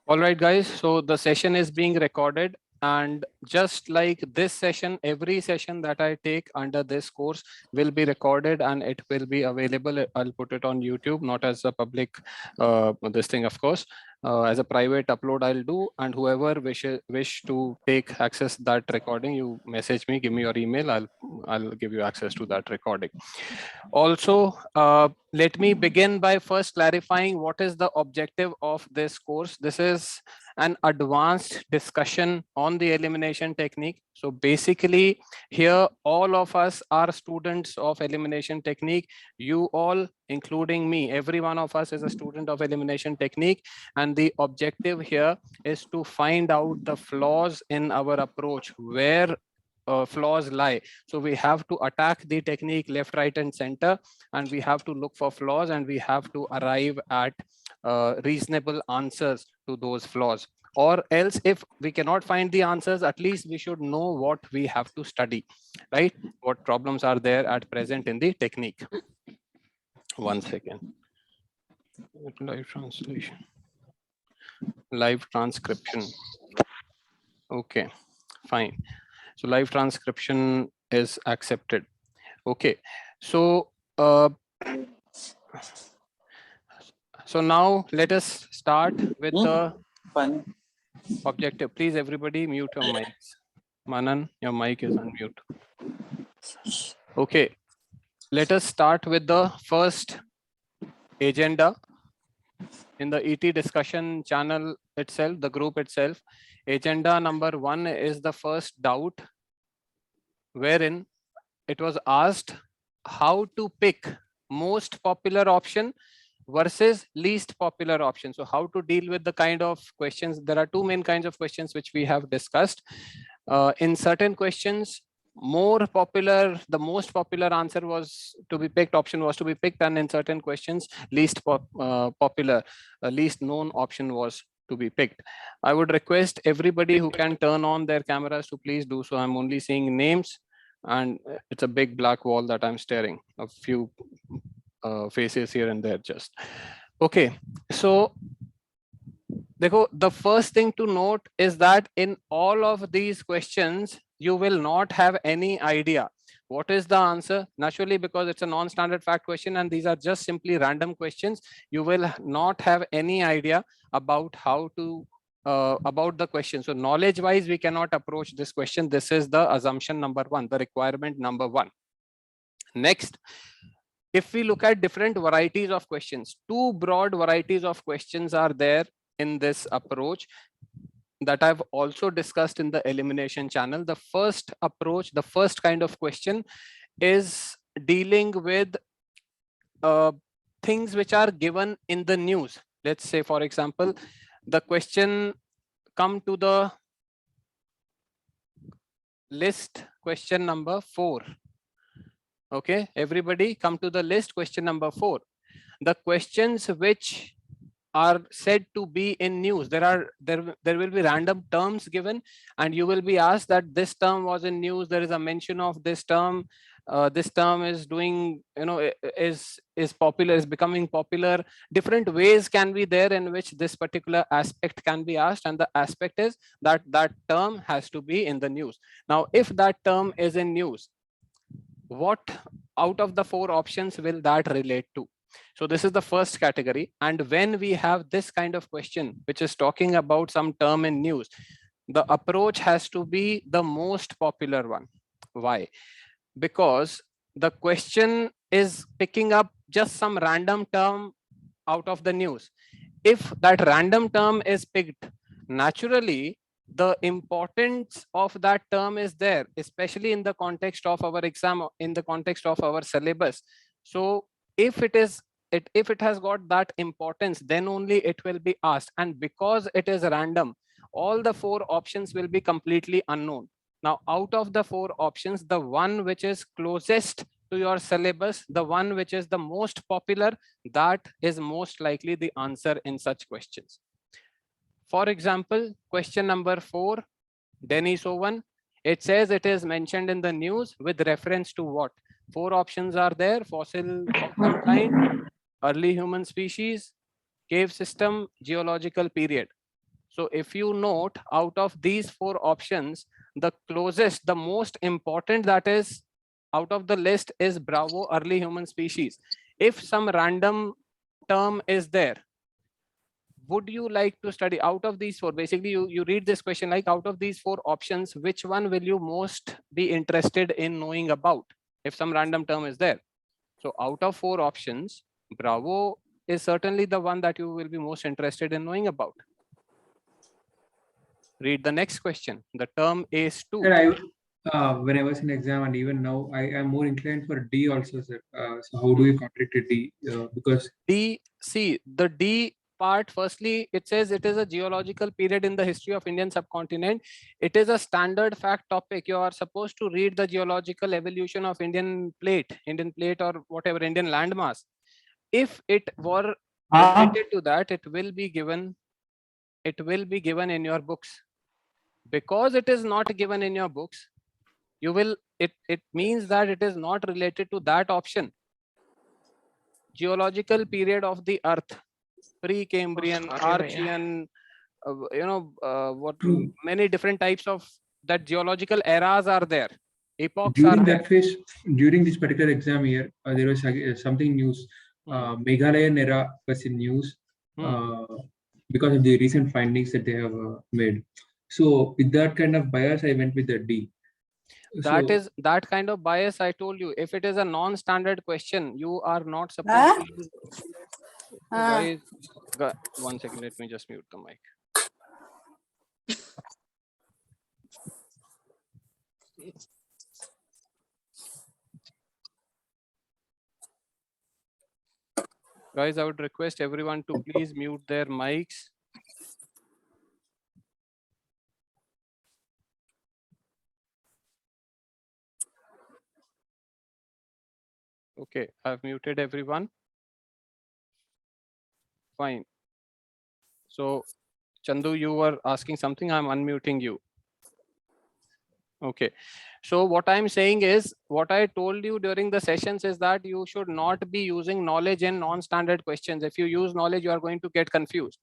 All right, guys. So the session is being recorded. And just like this session, every session that I take under this course will be recorded and it will be available. I'll put it on YouTube, not as a public this thing, of course. As a private upload I'll do, and whoever wish to take access that recording, you message me, give me your email, I'll give you access to that recording. Also, let me begin by first clarifying what is the objective of this course. This is an advanced discussion on the elimination technique. So basically here all of us are students of elimination technique. You all, including me, every one of us is a student of elimination technique, and the objective here is to find out the flaws in our approach, where flaws lie. So we have to attack the technique left, right, and center, and we have to look for flaws, and we have to arrive at reasonable answers to those flaws. Or else, if we cannot find the answers, at least we should know what we have to study, right? What problems are there at present in the technique. One second. Live translation. Live transcription. Okay, fine. So live transcription is accepted. Okay, so so now let us start with the objective. Please, everybody, mute your mics. Manan, your mic is on mute. Okay, let us start with the first agenda in the ET discussion channel itself, the group itself. Agenda number 1 is the first doubt, wherein it was asked how to pick most popular option versus least popular option. So how to deal with the kind of questions. There are two main kinds of questions which we have discussed. In certain questions, the most popular answer was to be picked, option was to be picked, and in certain questions, least popular, least known option was to be picked. I would request everybody who can turn on their cameras to please do so. I'm only seeing names, and it's a big black wall that I'm staring. A few faces here and there just. Okay, so the first thing to note is that in all of these questions, you will not have any idea what is the answer. Naturally, because it's a non-standard fact question and these are just simply random questions, you will not have any idea about how to about the question. So knowledge wise, we cannot approach this question. This is the assumption number 1, the requirement number 1. Next, if we look at different varieties of questions, 2 broad varieties of questions are there in this approach that I've also discussed in the elimination channel. The first approach, the first kind of question is dealing with things which are given in the news. Let's say, for example, the question come to the list, question number 4. Okay, everybody come to the list, question number 4. The questions which are said to be in news, there will be random terms given, and you will be asked that this term was in news, there is a mention of this term is doing, is popular, is becoming popular. Different ways can be there in which this particular aspect can be asked, and the aspect is that that term has to be in the news. Now, if that term is in news, what out of the 4 options will that relate to? So this is the first category. And when we have this kind of question, which is talking about some term in news, the approach has to be the most popular one. Why? Because the question is picking up just some random term out of the news. If that random term is picked, naturally, the importance of that term is there, especially in the context of our exam, in the context of our syllabus. So if it has got that importance, then only it will be asked. And because it is random, all the 4 options will be completely unknown. Now, out of the 4 options, the one which is closest to your syllabus, the one which is the most popular, that is most likely the answer in such questions. For example, question number 4, Denisovan, it says it is mentioned in the news with reference to what? 4 options are there: fossil of some kind, early human species, cave system, geological period. So if you note, out of these 4 options, the closest, the most important that is out of the list is Bravo, early human species. If some random term is there, would you like to study out of these 4? Basically, you read this question like, out of these 4 options, which one will you most be interested in knowing about if some random term is there? So out of 4 options, Bravo is certainly the one that you will be most interested in knowing about. Read the next question. The term ACE2. Sir, when I was in exam and even now, I am more inclined for D also, sir. So how do you contradict a D? Because D, see, the D part, firstly, it says it is a geological period in the history of Indian subcontinent. It is a standard fact topic. You are supposed to read the geological evolution of Indian plate or whatever, Indian landmass. If it were related to that, it will be given in your books. Because it is not given in your books, you will, it means that it is not related to that option. Geological period of the earth, Precambrian, Archean, what many different types of that geological eras are there, epochs during are that there. phase, during this particular exam year, there was something news. Meghalayan era was in news because of the recent findings that they have made. So with that kind of bias, I went with the D. That is that kind of bias. I told you, if it is a non-standard question, you are not supposed to use. Guys, one second, let me just mute the mic. Guys, I would request everyone to please mute their mics. Okay, I've muted everyone. Fine. So, Chandu, you were asking something. I'm unmuting you. Okay. So what I'm saying is, what I told you during the sessions is that you should not be using knowledge in non-standard questions. If you use knowledge, you are going to get confused.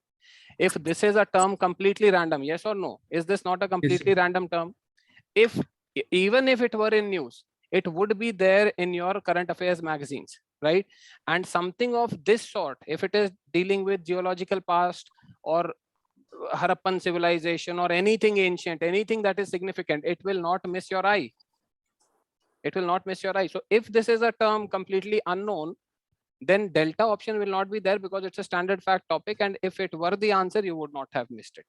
If this is a term completely random, yes or no? Is this not a completely random term? Even if it were in news, it would be there in your current affairs magazines, right? And something of this sort, if it is dealing with geological past or Harappan civilization or anything ancient, anything that is significant, it will not miss your eye. It will not miss your eye. So if this is a term completely unknown, then delta option will not be there because it's a standard fact topic. And if it were the answer, you would not have missed it.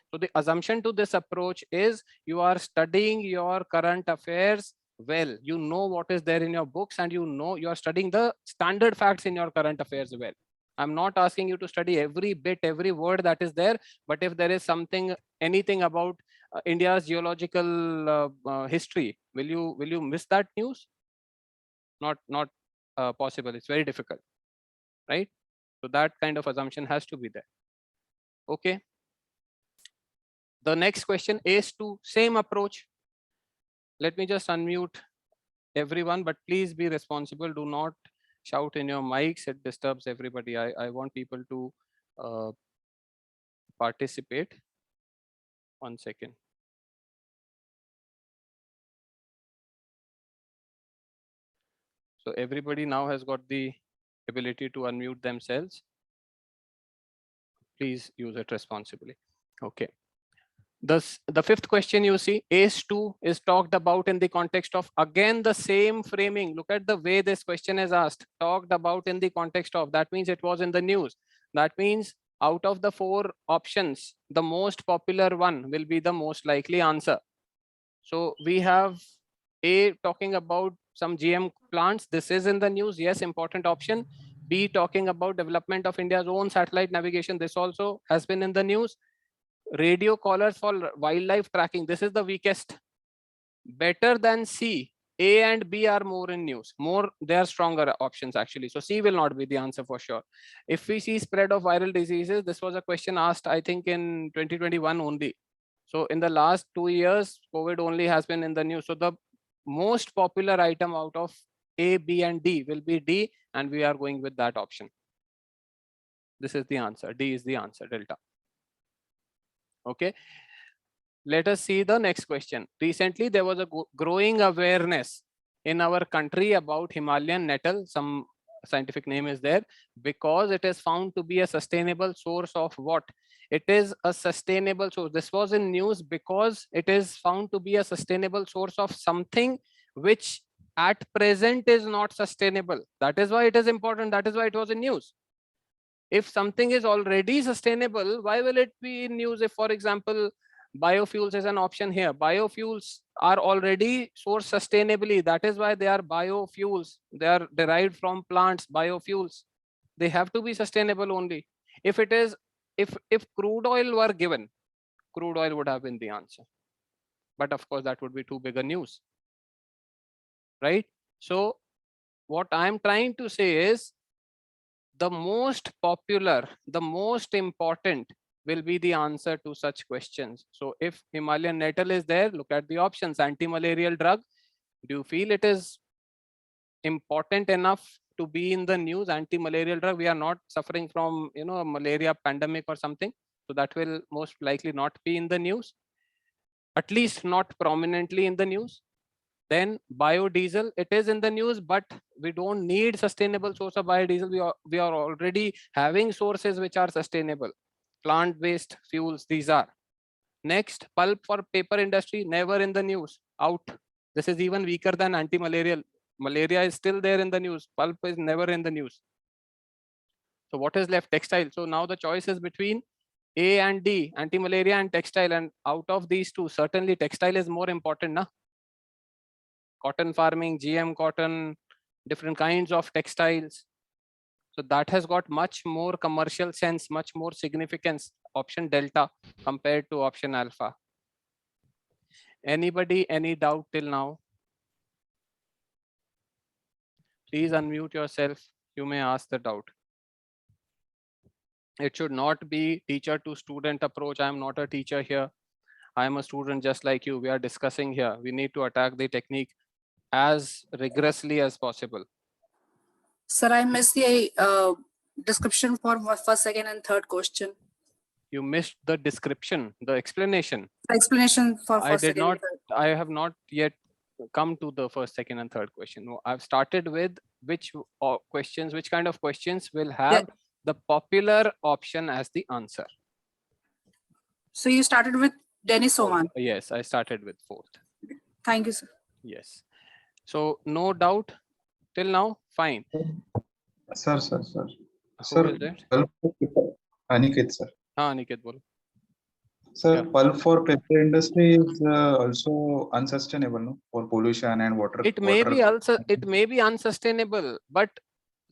So the assumption to this approach is you are studying your current affairs well. You know what is there in your books, and you know you are studying the standard facts in your current affairs well. I'm not asking you to study every bit, every word that is there, but if there is something, anything about India's geological history, will you miss that news? Not possible. It's very difficult, right? So that kind of assumption has to be there. Okay. The next question is to same approach. Let me just unmute everyone, but please be responsible. Do not shout in your mics. It disturbs everybody. I want people to participate. 1 second. So everybody now has got the ability to unmute themselves. Please use it responsibly. Okay. The fifth question you see, ACE2 is talked about in the context of, again, the same framing. Look at the way this question is asked. Talked about in the context of, that means it was in the news. That means out of the 4 options, the most popular one will be the most likely answer. So we have A, talking about some GM plants. This is in the news. Yes, important option. B, talking about development of India's own satellite navigation. This also has been in the news. Radio collars for wildlife tracking. This is the weakest. Better than C. A and B are more in news. More, they are stronger options actually. So C will not be the answer for sure. If we see spread of viral diseases, this was a question asked, I think, in 2021 only. So in the last 2 years, COVID only has been in the news. So the most popular item out of A, B, and D will be D, and we are going with that option. This is the answer. D is the answer, delta. Okay. Let us see the next question. Recently, there was a growing awareness in our country about Himalayan nettle. Some scientific name is there, because it is found to be a sustainable source of what? It is a sustainable source. This was in news because it is found to be a sustainable source of something which at present is not sustainable. That is why it is important. That is why it was in news. If something is already sustainable, why will it be in news? If, for example, biofuels is an option here, biofuels are already sourced sustainably. That is why they are biofuels. They are derived from plants, biofuels. They have to be sustainable only. If it is, if crude oil were given, crude oil would have been the answer. But of course, that would be too big a news, right? So what I'm trying to say is, the most popular, the most important will be the answer to such questions. So if Himalayan nettle is there, look at the options. Anti-malarial drug, do you feel it is important enough to be in the news? Anti-malarial drug, we are not suffering from, you know, a malaria pandemic or something, so that will most likely not be in the news, at least not prominently in the news. Then biodiesel, it is in the news, but we don't need sustainable source of biodiesel. We are already having sources which are sustainable, plant-based fuels. These are. Next, pulp for paper industry, never in the news, out. This is even weaker than anti-malarial. Malaria is still there in the news, pulp is never in the news. So what is left? Textile. So now the choice is between A and D, anti-malaria and textile, and out of these two, certainly textile is more important, na? Cotton farming, GM cotton, different kinds of textiles. So that has got much more commercial sense, much more significance, option delta compared to option alpha. Anybody, any doubt till now? Please unmute yourself. You may ask the doubt. It should not be teacher to student approach. I am not a teacher here. I am a student just like you. We are discussing here. We need to attack the technique as rigorously as possible. Sir, I missed the description for first, second, and third question. You missed the description, the explanation. The explanation for I first, did second, not. and third. I have not yet come to the first, second, and third question. No, I've started with which questions, which kind of questions will have the popular option as the answer. So you started with Dennis Oman. Yes, I started with fourth. Thank you, sir. Yes. So no doubt till now. Fine. Sir. Who Sir, is it? Aniket, sir. Aniket, bolo. Sir, Yeah. pulp for paper industry is also unsustainable, no? For pollution and water. It may be also, it may be unsustainable, but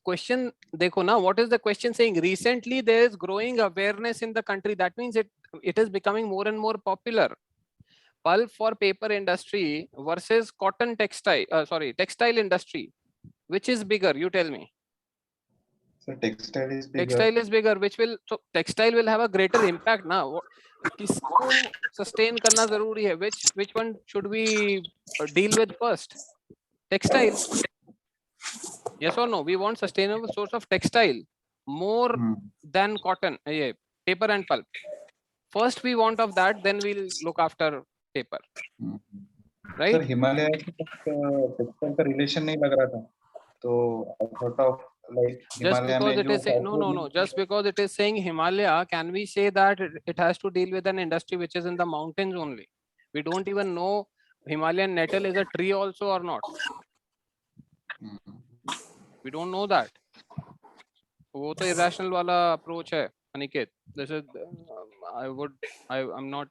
question dekho na, what is the question saying? Recently there is growing awareness in the country. That means it is becoming more and more popular. Pulp for paper industry versus cotton textile, textile industry. Which is bigger? You tell me. So textile is bigger. Textile is bigger, which will, so textile will have a greater impact now. किसको sustain करना जरूरी है? Which one should we deal with first? Textile. Yes or no? We want sustainable source of textile more than cotton, paper and pulp. First we want of that, then we'll look after paper. Right? Sir, Himalaya textile का relation नहीं लग रहा था. So I thought of like Just Himalaya because में it is saying, no. Just because it is saying Himalaya, can we say that it has to deal with an industry which is in the mountains only? We don't even know Himalayan nettle is a tree also or not. We don't know that. वो तो irrational वाला approach है, Aniket. This is, I'm not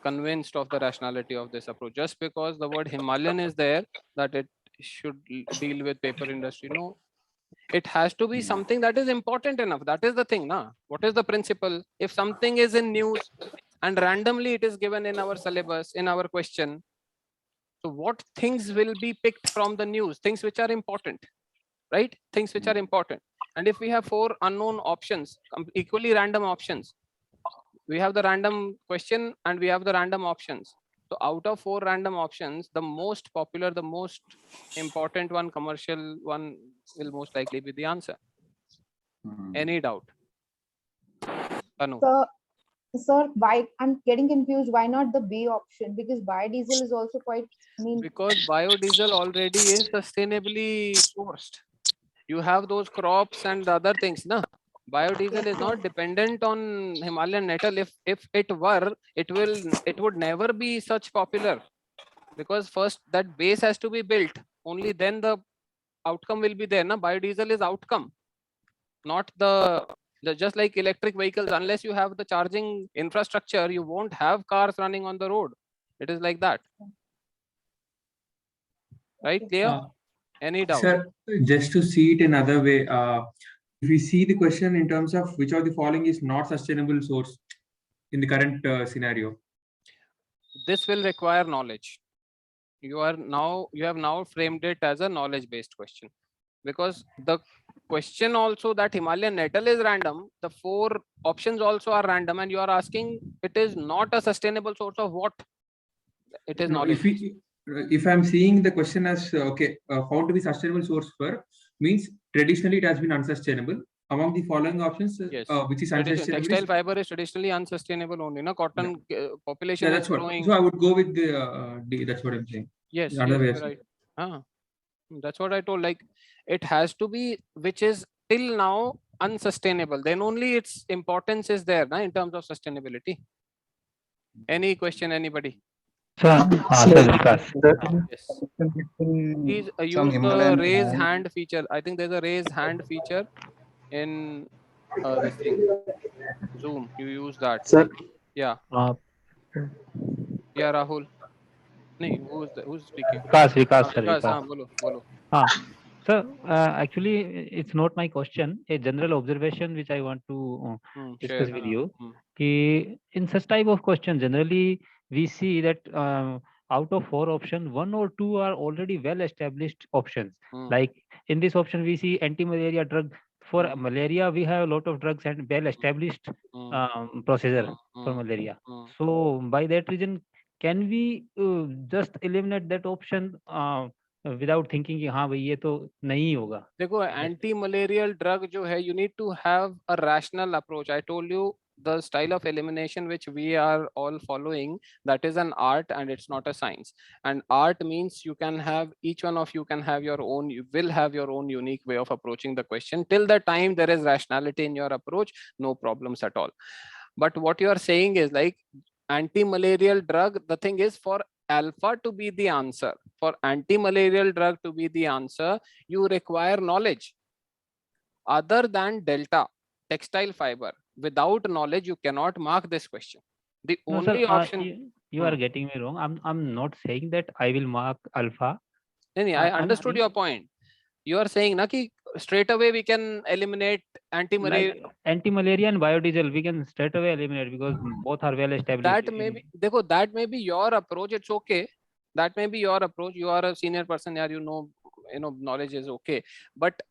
convinced of the rationality of this approach. Just because the word Himalayan is there, that it should deal with paper industry. No, it has to be something that is important enough. That is the thing, na? What is the principle? If something is in news and randomly it is given in our syllabus, in our question, so what things will be picked from the news? Things which are important, right? Things which are important. And if we have 4 unknown options, equally random options, we have the random question and we have the random options. So out of 4 random options, the most popular, the most important one, commercial one, will most likely be the answer. Any doubt? Anu. Sir, why I'm getting confused? Why not the B option? Because biodiesel is also quite. I mean, Because biodiesel already is sustainably sourced. You have those crops and the other things, na? Biodiesel is not dependent on Himalayan nettle. If it were, it would never be such popular, because first that base has to be built. Only then the outcome will be there. Na? Biodiesel is outcome, not the just like electric vehicles. Unless you have the charging infrastructure, you won't have cars running on the road. It is like that, right? Clear? Any doubt? Sir, just to see it another way, if we see the question in terms of which of the following is not sustainable source in the current scenario. This will require knowledge. You have now framed it as a knowledge based question, because the question also that Himalayan nettle is random, the 4 options also are random, and you are asking it is not a sustainable source of what? It is No, knowledge. if I'm seeing the question as found to be sustainable source for, means traditionally it has been unsustainable. Among the following options, Yes. which is unsustainable? Textile fiber is traditionally unsustainable only. No, cotton population Yeah, is that's what. growing. So I would go with the D. That's what I'm saying. Yes, Another way of you're saying. right. That's what I told. Like, it has to be which is till now unsustainable. Then only its importance is there, na, in terms of sustainability. Any question, anybody? Sir, Yes. Between Please some use the Himalayan raise plant. hand feature. I think there's a raise hand feature in this thing. Zoom. You use that. sir, Yeah. Yeah, Rahul. No, who's speaking? Vikas, sir, Vikas, Vikas. bolo. Sir, actually, it's not my question. A general observation which I want to discuss with you. Ki in such type of question, generally we see that out of 4 options, 1 or 2 are already well established options. Like in this option, we see anti-malaria drug. For malaria, we have a lot of drugs and well established procedure for malaria. So by that reason, can we just eliminate that option without thinking कि हाँ भाई ये तो नहीं होगा? देखो, anti-malarial drug जो है, you need to have a rational approach. I told you the style of elimination which we are all following, that is an art and it's not a science. And art means you can have, each one of you can have your own, you will have your own unique way of approaching the question. Till the time there is rationality in your approach, no problems at all. But what you are saying is like anti-malarial drug, the thing is, for alpha to be the answer, for anti-malarial drug to be the answer, you require knowledge. Other than delta, textile fiber, without knowledge, you cannot mark this question. The only option. You are getting me wrong. I'm not saying that I will mark alpha. I understood your point. You are saying na ki straight away we can eliminate anti-malaria. Like anti-malaria and biodiesel, we can straight away eliminate because both are well established. That may be your approach. It's okay. That may be your approach. You are a senior person, you know, knowledge is okay. But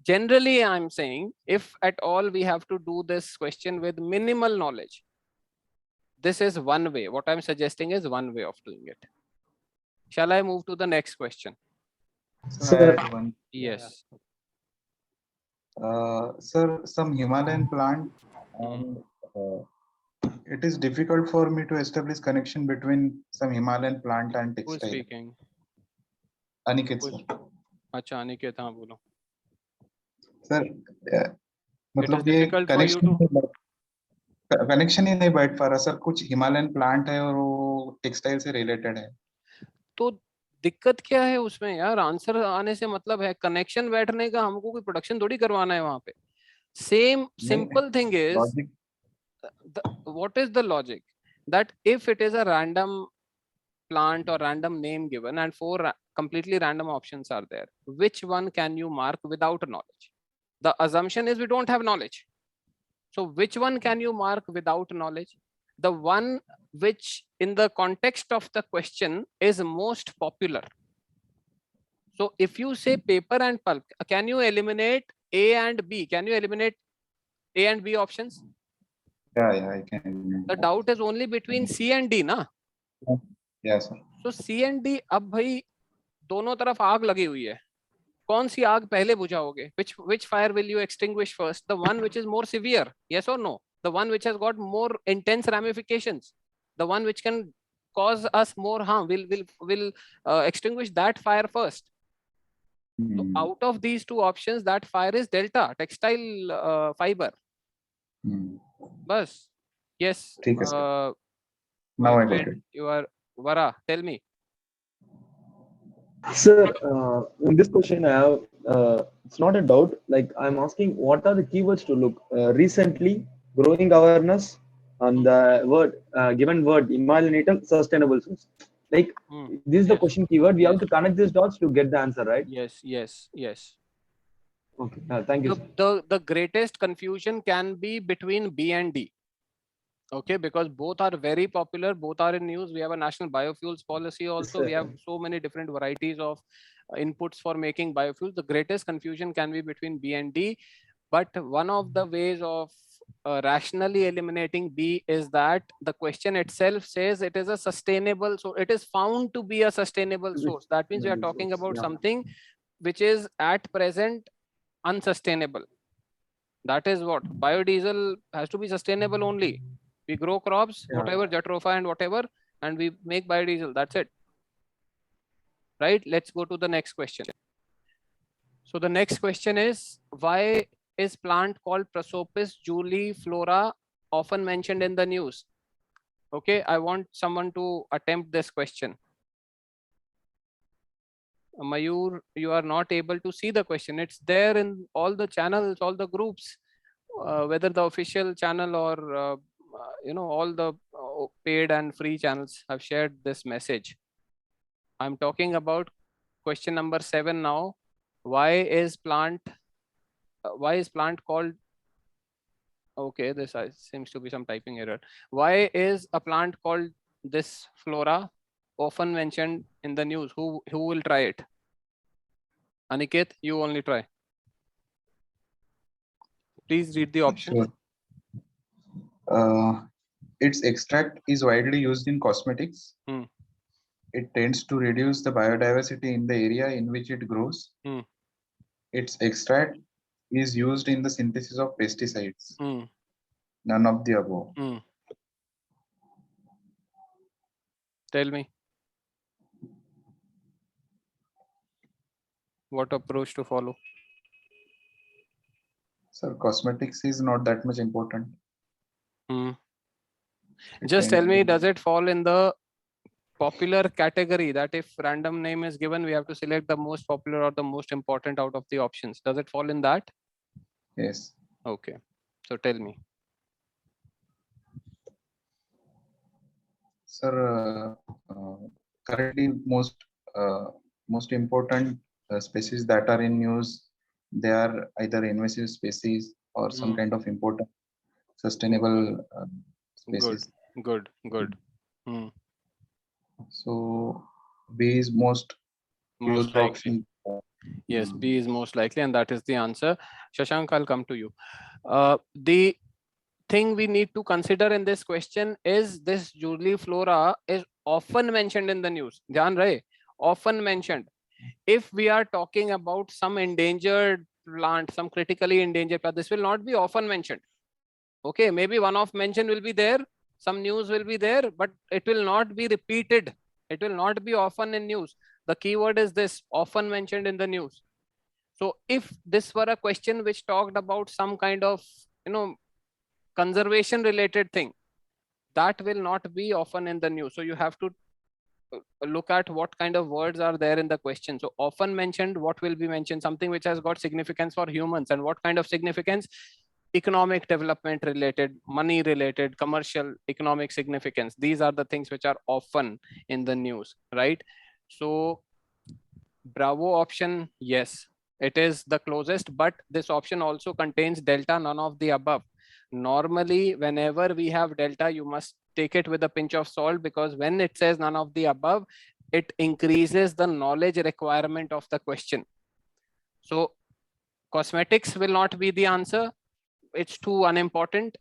generally, I'm saying, if at all we have to do this question with minimal knowledge, this is one way. What I'm suggesting is one way of doing it. Shall I move to the next question? Sir, Yes. Sir, some Himalayan plant, and it is difficult for me to establish connection between some Himalayan plant and textile. Who's speaking? Aniket, sir. Acha, Aniket, हाँ बोलो. Sir, मतलब ये difficult for you connection ही नहीं बैठ पा रहा sir. कुछ Himalayan plant है और वो टेक्सटाइल से रिलेटेड है. तो दिक्कत क्या है उसमें यार? आंसर आने से मतलब है, कनेक्शन बैठने का हमको कोई प्रोडक्शन थोड़ी करवाना है वहां पे. Same simple thing is, what is the logic that if it is a random plant or random name given and 4 completely random options are there, which one can you mark without knowledge? The assumption is we don't have knowledge. So which one can you mark without knowledge? The one which in the context of the question is most popular. So if you say paper and pulp, can you eliminate A and B? Can you eliminate A and B options? Yeah, I can. The doubt is only between C and D, na? Yes, sir. So C and D, अब भाई दोनों तरफ आग लगी हुई है. कौन सी आग पहले बुझाओगे? Which fire will you extinguish first? The one which is more severe, yes or no? the one which has got more intense ramifications, the one which can cause us more harm. We'll extinguish that fire first. So out of these two options, that fire is delta, textile fiber. Bas. Yes. ठीक है, sir. My Now I got friend, it. you are Vara. Tell me. Sir, in this question, I have it's not a doubt. Like I'm asking, what are the keywords to look? Recently, growing awareness on the word given word Himalayan sustainable source. Like this is the Yes. question keyword. We Yes. have to connect these dots to get the answer, right? Yes. Yes. Yes. Okay. Thank you. The greatest confusion can be between B and D. Okay, because both are very popular, both are in news. We have a national biofuels policy also. We have so many different varieties of inputs for making biofuels. The greatest confusion can be between B and D, but one of the ways of rationally eliminating B is that the question itself says it is a sustainable, so it is found to be a sustainable source. That means we are talking about something which is at present unsustainable. That is what biodiesel has to be sustainable only. We grow crops, whatever, jatropha and whatever, and we make biodiesel. That's it. Right? Let's go to the next question. So the next question is, why is plant called Prosopis juliflora often mentioned in the news? Okay, I want someone to attempt this question. Mayur, you are not able to see the question. It's there in all the channels, all the groups, whether the official channel or all the paid and free channels have shared this message. I'm talking about question number 7 now. Why is plant called? Okay, this seems to be some typing error. Why is a plant called this flora often mentioned in the news? Who will try it? Aniket, you only try. Please read the options. Sure. Its extract is widely used in cosmetics. It tends to reduce the biodiversity in the area in which it grows. Its extract is used in the synthesis of pesticides. None of the above. Tell me. What approach to follow? Sir, cosmetics is not that much important. Just tell me, does it fall in the popular category that if random name is given, we have to select the most popular or the most important out of the options? Does it fall in that? Yes. Okay. So tell me. Sir, currently most important species that are in news, they are either invasive species or some kind of important sustainable species. Good. So B is most likely. option. Yes, B is most likely, and that is the answer. Shashank, I'll come to you. The thing we need to consider in this question is this juliflora is often mentioned in the news. Dhyan rahe, often mentioned. If we are talking about some endangered plant, some critically endangered plant, this will not be often mentioned. Okay, maybe one off mention will be there, some news will be there, but it will not be repeated. It will not be often in news. The keyword is this, often mentioned in the news. So if this were a question which talked about some kind of, conservation related thing, that will not be often in the news. So you have to look at what kind of words are there in the question. So often mentioned, what will be mentioned? Something which has got significance for humans. And what kind of significance? Economic development related, money related, commercial, economic significance. These are the things which are often in the news, right? So Bravo option, yes, it is the closest, but this option also contains delta, none of the above. Normally, whenever we have delta, you must take it with a pinch of salt, because when it says none of the above, it increases the knowledge requirement of the question. So cosmetics will not be the answer. It's too unimportant.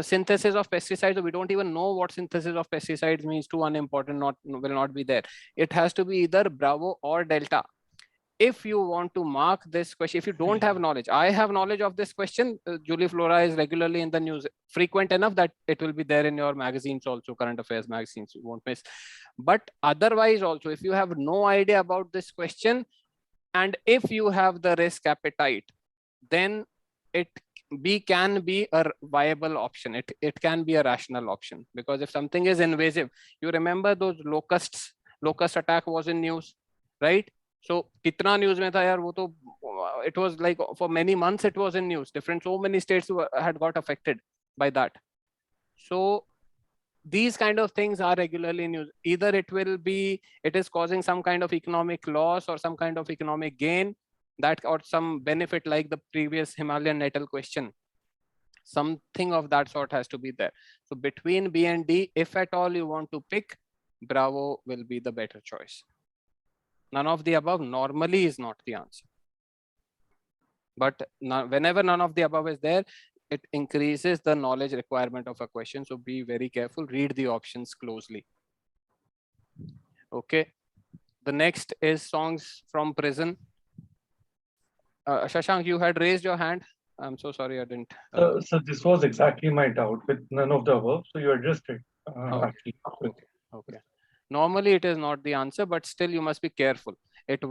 Synthesis of pesticides, we don't even know what synthesis of pesticides means, too unimportant, will not be there. It has to be either Bravo or Delta. if you want to mark this question, if you don't have knowledge, I have knowledge of this question. Juliflora is regularly in the news, frequent enough that it will be there in your magazines also, current affairs magazines, you won't miss. But otherwise also, if you have no idea about this question, and if you have the risk appetite, then it can be a viable option. It can be a rational option, because if something is invasive, you remember those locust attack was in news, right? So kitna news mein tha yaar, wo to, it was like for many months it was in news, so many states had got affected by that. So these kind of things are regularly in news. Either it is causing some kind of economic loss or some kind of economic gain, that or some benefit, like the previous Himalayan nettle question. Something of that sort has to be there. So between B and D, if at all you want to pick, Bravo will be the better choice. None of the above normally is not the answer. But whenever none of the above is there, it increases the knowledge requirement of a question. So be very careful, read the options closely. Okay. The next is songs from prison. Shashank, you had raised your hand. I'm so sorry I didn't. So this was exactly my doubt with none of the above. So you addressed it. Okay. Normally it is not the answer, but still you must be careful. It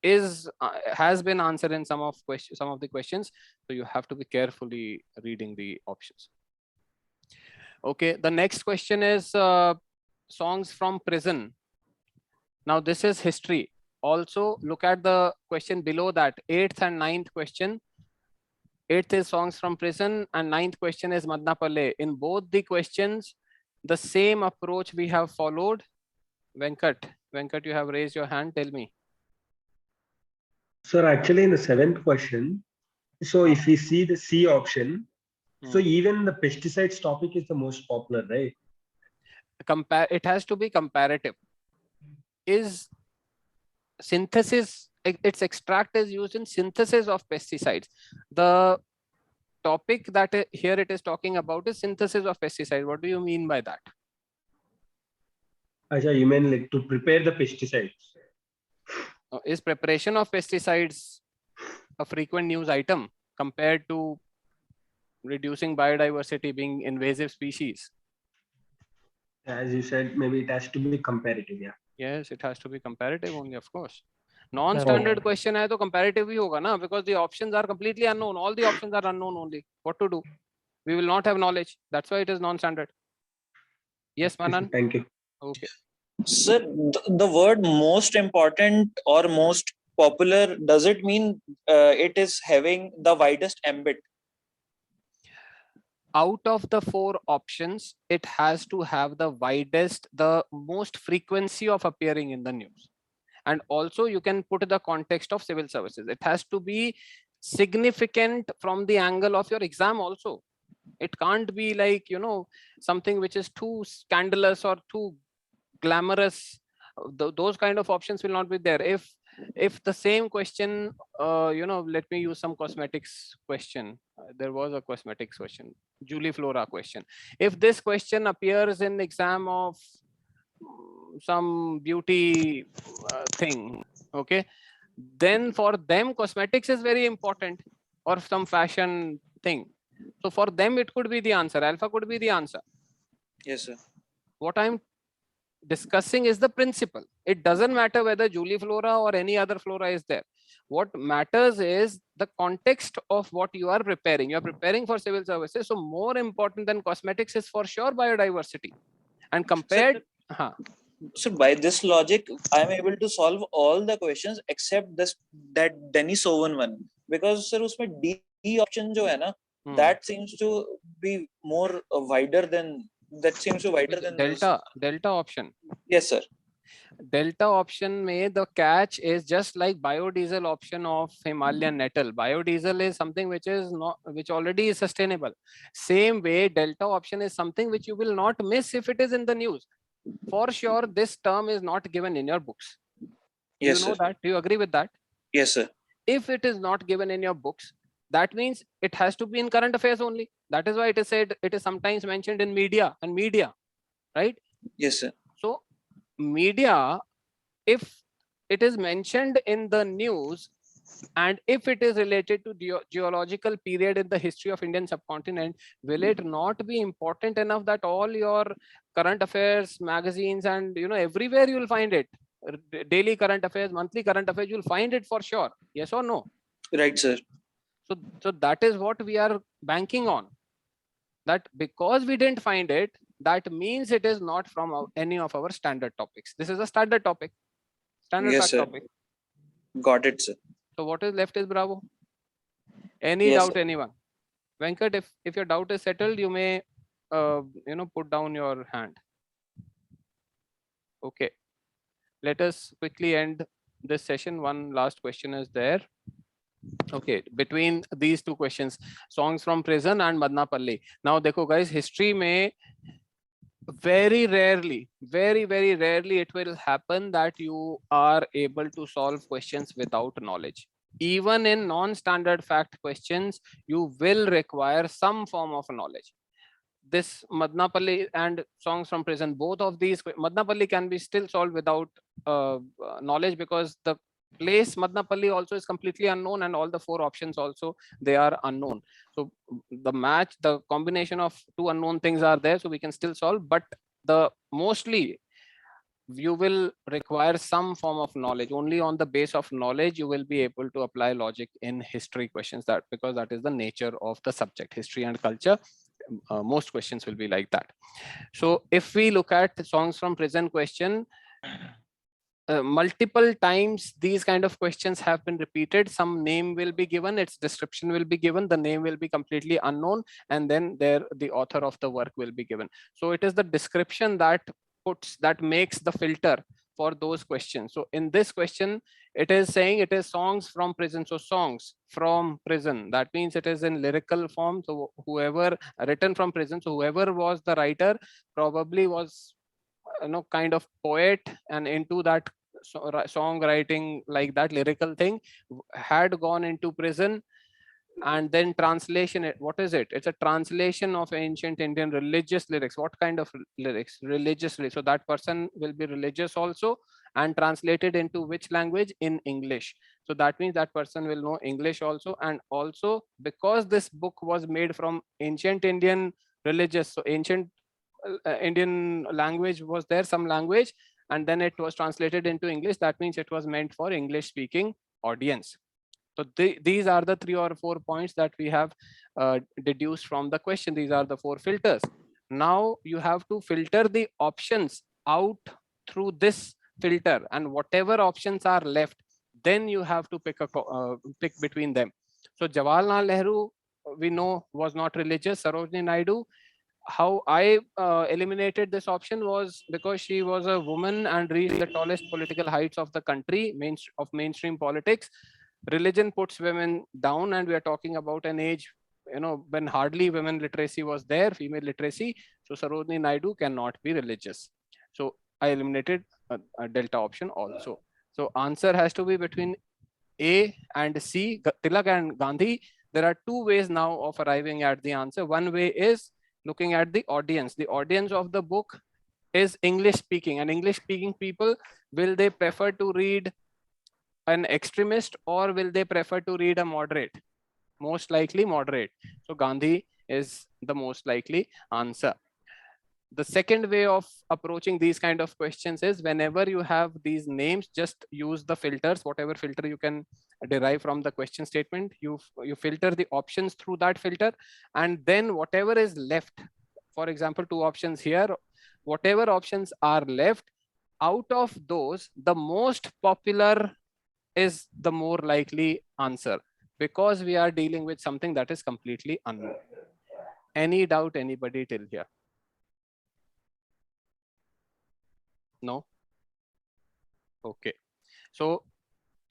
is has been answered in some of the questions, so you have to be carefully reading the options. Okay, the next question is songs from prison. Now this is history. Also look at the question below that, 8th and 9th question. 8th is songs from prison and 9th question is Madna Palle. In both the questions, the same approach we have followed. Venkat, you have raised your hand. Tell me. Sir, actually in the 7th question, so if we see the C option, so even the pesticides topic is the most popular, right? It has to be comparative. Is synthesis, its extract is used in synthesis of pesticides. The topic that here it is talking about is synthesis of pesticides. What do you mean by that? Acha, you mean like to prepare the pesticides? Is preparation of pesticides a frequent news item compared to reducing biodiversity, being invasive species? As you said, maybe it has to be comparative, yeah. Yes, it has to be comparative only, of course. Non-standard question hai to comparative hi hoga na, because the options are completely unknown. All the options are unknown only. What to do? We will not have knowledge. That's why it is non-standard. Yes, Manan? Thank you. Okay. Sir, the word most important or most popular, does it mean it is having the widest ambit? Out of the 4 options, it has to have the widest, the most frequency of appearing in the news. And also you can put the context of civil services. It has to be significant from the angle of your exam also. It can't be like, you know, something which is too scandalous or too glamorous. Those kind of options will not be there. If the same question, you know, let me use some cosmetics question. There was a cosmetics question, Juliflora question. If this question appears in exam of some beauty thing, okay, then for them cosmetics is very important, or some fashion thing. So for them it could be the answer. Alpha could be the answer. Yes, sir. What I'm discussing is the principle. It doesn't matter whether Juliflora or any other flora is there. What matters is the context of what you are preparing. You are preparing for civil services. So more important than cosmetics is for sure biodiversity. And compared... So by this logic, I am able to solve all the questions except that Denis Owen one. Because sir, usme D option jo hai na, that seems to be more wider than... That seems to wider than Delta option. Yes, sir. Delta option may the catch is just like biodiesel option of Himalayan nettle. Biodiesel is something which is not, which already is sustainable. Same way, delta option is something which you will not miss if it is in the news. For sure, this term is not given in your books. Yes, you know sir. that? Do you agree with that? Yes, sir. If it is not given in your books, that means it has to be in current affairs only. That is why it is said, it is sometimes mentioned in media, right? Yes, sir. So media, if it is mentioned in the news, and if it is related to geological period in the history of Indian subcontinent, will it not be important enough that all your current affairs magazines and everywhere you will find it, daily current affairs, monthly current affairs, you will find it for sure? Yes or no? Right, sir. So that is what we are banking on, that because we didn't find it, that means it is not from any of our standard topics. This is a standard topic, standard Yes, fact sir. topic. Got it, sir. So what is left is Bravo. Any Yes, doubt, sir. anyone? Venkat, if your doubt is settled, you may put down your hand. Okay, let us quickly end this session. One last question is there. Okay, between these two questions, songs from prison and Madnapalli. Now dekho guys, history mein very rarely, very rarely it will happen that you are able to solve questions without knowledge. Even in non-standard fact questions, you will require some form of knowledge. This Madnapalli and songs from prison, both of these, Madnapalli can be still solved without knowledge, because the place Madnapalli also is completely unknown, and all the 4 options also, they are unknown. So the match, the combination of 2 unknown things are there, so we can still solve, but the mostly you will require some form of knowledge. Only on the base of knowledge you will be able to apply logic in history questions, that because that is the nature of the subject, history and culture. Most questions will be like that. So if we look at songs from prison question, multiple times these kind of questions have been repeated. Some name will be given, its description will be given, the name will be completely unknown, and then there the author of the work will be given. So it is the description that makes the filter for those questions. So in this question, it is saying it is songs from prison. So songs from prison, that means it is in lyrical form. So whoever written from prison, so whoever was the writer probably was kind of poet and into that songwriting, like that lyrical thing, had gone into prison, and then translation. What is it? It's a translation of ancient Indian religious lyrics. What kind of lyrics? Religious lyrics. So that person will be religious also, and translated into which language? In English. So that means that person will know English also. And also because this book was made from ancient Indian religious, so ancient Indian language was there, some language, and then it was translated into English. That means it was meant for English speaking audience. So these are the 3 or 4 points that we have deduced from the question. These are the 4 filters. Now you have to filter the options out through this filter, and whatever options are left, then you have to pick between them. So Jawaharlal Nehru, we know, was not religious. Sarojini Naidu, how I eliminated this option was because she was a woman and reached the tallest political heights of the country, mainstream politics. Religion puts women down, and we are talking about an age when hardly women literacy was there, female literacy. So Sarojini Naidu cannot be religious. So I eliminated a delta option also. So answer has to be between A and C, Tilak and Gandhi. There are 2 ways now of arriving at the answer. One way is looking at the audience. The audience of the book is English speaking, and English speaking people, will they prefer to read an extremist or will they prefer to read a moderate? Most likely moderate. So Gandhi is the most likely answer. The second way of approaching these kind of questions is, whenever you have these names, just use the filters, whatever filter you can derive from the question statement. You filter the options through that filter, and then whatever is left, for example 2 options here, whatever options are left, out of those the most popular is the more likely answer, because we are dealing with something that is completely unknown. Any doubt, anybody till here? No? Okay. So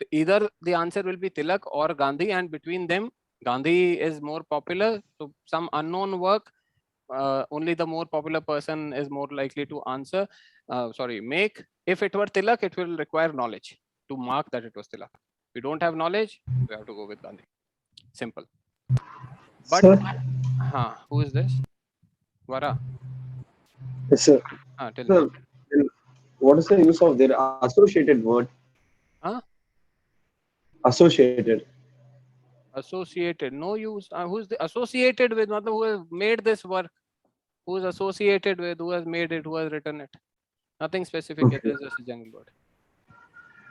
either the answer will be Tilak or Gandhi, and between them, Gandhi is more popular. So some unknown work, only the more popular person is more likely to answer. Make. If it were Tilak, it will require knowledge to mark that it was Tilak. We don't have knowledge, we have to go with Gandhi. Simple. But who is this? Vara. Yes, sir. Tell Sir, me. what is the use of their associated word? Associated. Associated, no use. Who's the associated with? Who has made this work? Who is associated with? Who has made it? Who has written it? Nothing specific. Okay. It is just a general word.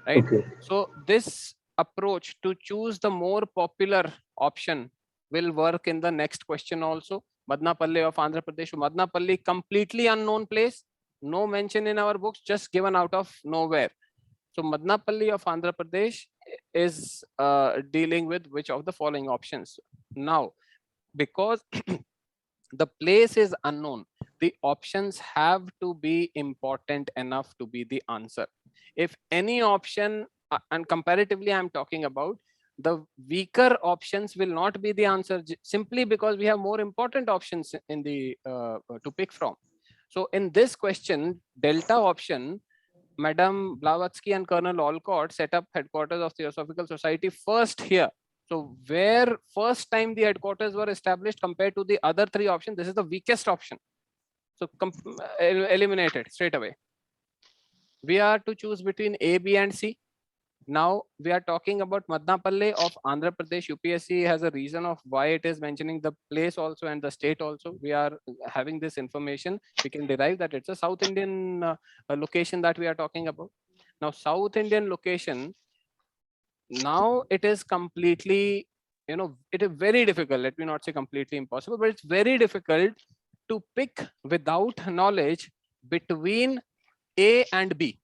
Right. Okay. So this approach to choose the more popular option will work in the next question also. Madnapalle of Andhra Pradesh. Madnapalle, completely unknown place, no mention in our books, just given out of nowhere. So Madnapalle of Andhra Pradesh is dealing with which of the following options. Now, because the place is unknown, the options have to be important enough to be the answer. If any option, and comparatively I'm talking about, the weaker options will not be the answer simply because we have more important options in the to pick from. So in this question, delta option, Madam Blavatsky and Colonel Olcott set up headquarters of Theosophical Society first here. So where first time the headquarters were established compared to the other three options, this is the weakest option. So eliminate it straight away. We are to choose between A, B and C. Now we are talking about Madnapalle of Andhra Pradesh. UPSC has a reason of why it is mentioning the place also and the state also. We are having this information. We can derive that it's a South Indian location that we are talking about. Now South Indian location, now it is completely, it is very difficult. Let me not say completely impossible, but it's very difficult to pick without knowledge between A and B.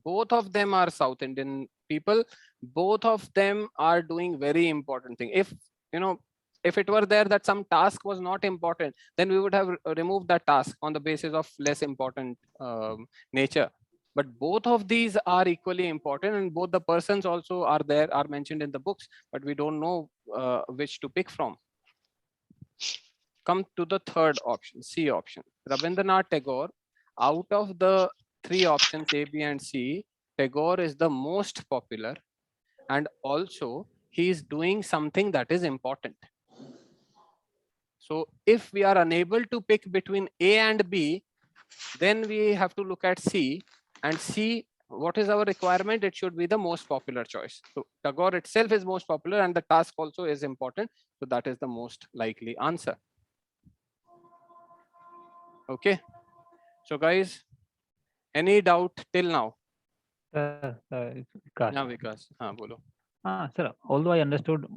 Both of them are South Indian people. Both of them are doing very important thing. If it were there that some task was not important, then we would have removed that task on the basis of less important nature. But both of these are equally important, and both the persons also are mentioned in the books, but we don't know which to pick from. Come to the third option, C option. Rabindranath Tagore, out of the three options A, B and C, Tagore is the most popular, and also he is doing something that is important. So if we are unable to pick between A and B, then we have to look at C and see what is our requirement. It should be the most popular choice. So Tagore itself is most popular and the task also is important. So that is the most likely answer. Okay. So guys, any doubt till now? Vikas. Bolo. Sir, although I understood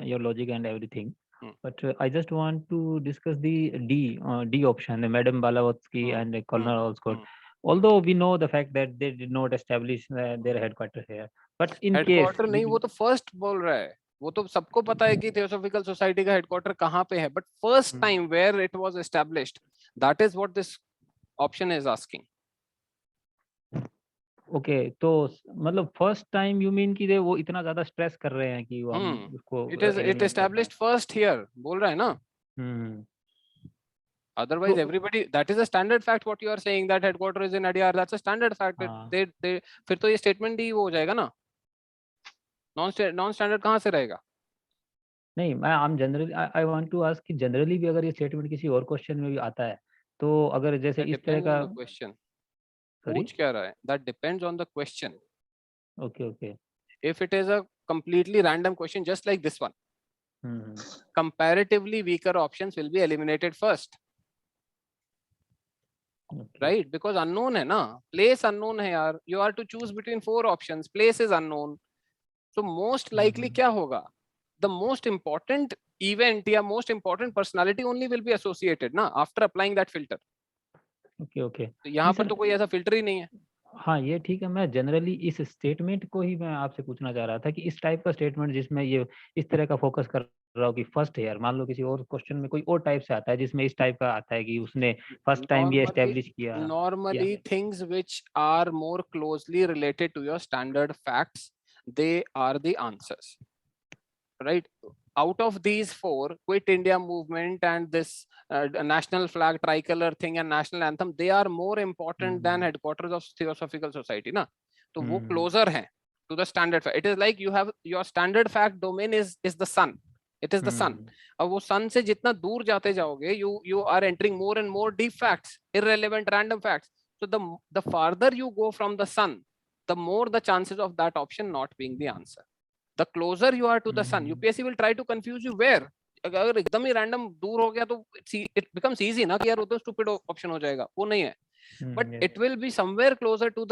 your logic and everything, but I just want to discuss the D option, the Madam Blavatsky and Colonel Olcott. Although we know the fact that they did not establish their headquarters here, but in headquarter case नहीं, वो तो first बोल रहा है. वो तो सबको पता है कि Theosophical Society का headquarter कहाँ पे है, but first time where it was established, that is what this option is asking. Okay, तो मतलब first time you mean कि वो इतना ज़्यादा stress कर रहे हैं कि हम उसको it established first here, बोल रहा है ना? Otherwise, everybody, that is a standard fact. What you are saying that headquarter is in Adyar, that's a standard fact. They फिर तो ये statement ही वो हो जाएगा ना? Non-standard कहाँ से रहेगा? नहीं, I'm generally I want to ask कि generally भी अगर ये statement किसी और question में भी आता है, तो अगर जैसे इस तरह का question पूछ क्या रहा है? That depends on the question. Okay. If it is a completely random question, just like this one, comparatively weaker options will be eliminated first. Right? Because unknown है ना, place unknown है यार. You are to choose between 4 options. Place is unknown. So most likely क्या होगा? The most important event या most important personality only will be associated ना after applying that filter. Okay. तो यहाँ पर तो कोई ऐसा filter ही नहीं है. हाँ, ये ठीक है. मैं जनरली इस स्टेटमेंट को ही मैं आपसे पूछना चाह रहा था कि इस टाइप का स्टेटमेंट जिसमें ये इस तरह का फोकस कर रहा हो कि फर्स्ट है यार, मान लो किसी और क्वेश्चन में कोई और टाइप से आता है जिसमें इस टाइप का आता है कि उसने फर्स्ट टाइम ये एस्टेब्लिश किया. Normally things which are more closely related to your standard facts, they are the answers. Right? Out of these 4, Quit India movement and this national flag, tricolor thing and national anthem, they are more important than headquarters of Theosophical Society ना. तो वो closer है to the standard fact. It is like you have your standard fact domain is the sun. It is the sun. अब वो sun से जितना दूर जाते जाओगे, you are entering more and more deep facts, irrelevant random facts. So the farther you go from the sun, the more the chances of that option not being the answer. The closer you are to the sun, UPSC will try to confuse you where. अगर एकदम ही random दूर हो गया तो it becomes easy ना कि यार वो तो stupid option हो जाएगा, वो नहीं है. But it will be somewhere closer to